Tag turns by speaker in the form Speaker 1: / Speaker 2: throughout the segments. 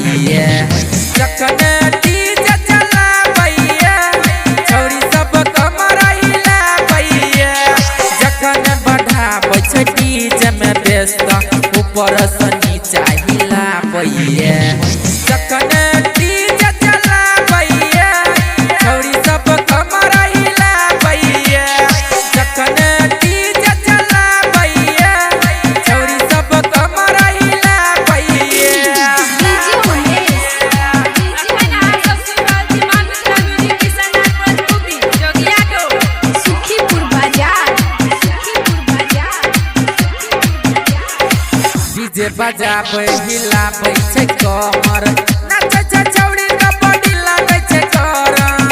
Speaker 1: भैया जखन डीजे चला भैया छौरी सब कमर हिला भैया जखन बढ़ाबै छै डीजे में बेस्ता ऊपर से नीचा हिला भैया जखन डीजे चला भैया छौरी सब कमर हिला भैया जखन डीजे चला भैया छौरी सब कमर हिला भैया डीजे बजाबै हिलाबै छै कमर नाचै छै छौरी के बॉडी लागै छै गरम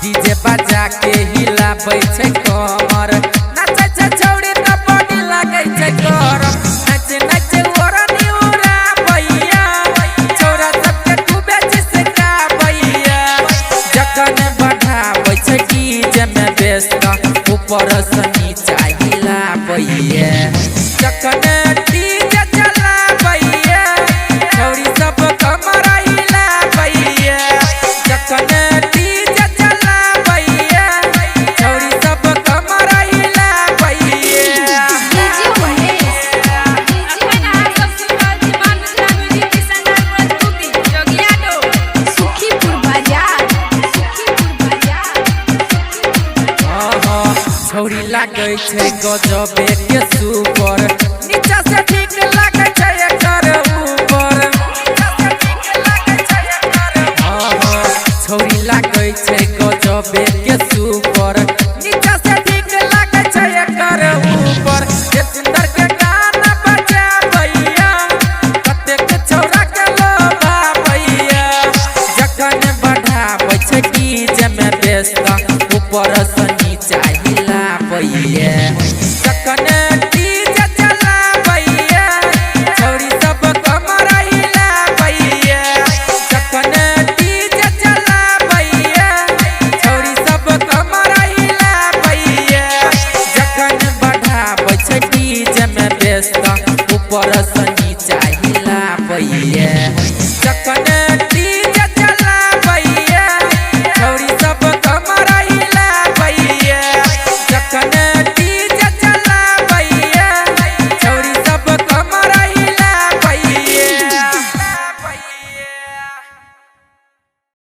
Speaker 1: डीजे बजा के हिलाबै छै कमर नाचै छै छौरी के बॉडी लागै छै गरम नाच नाच ओरनी उड़ा भैया छौरा सबके खूबे चिसका भैया जखन बढ़ाबै छै डीजे में बेस्ता ऊपर से नीचा हिला भैया जखन डीजे चला भैया छौरी सब कमर हिला भैया जखन डीजे चला भैया छौरी सब कमर हिला भैया छौरी लागै छै गजबे के सुपर नीचा से ठीक लागै छै एकर ऊपर छौरी लागै छै गजबे के सुपर नीचा से ठीक लागै छै एकर ऊपर जे सुंदर के गाना बजा भैया कतेक छौरा के लोभा भैया जखन बढ़ाबै छै डीजे में बेस्ता ऊपर से नीचा हिला भैया जखन डीजे चला भैया छौरी सब कमर हिला भैया जखन डीजे चला भैया छौरी सब कमर हिला भैया जखन बढ़ाबै छै डीजे में बेस्ता ऊपर से नीचा हिला भैया।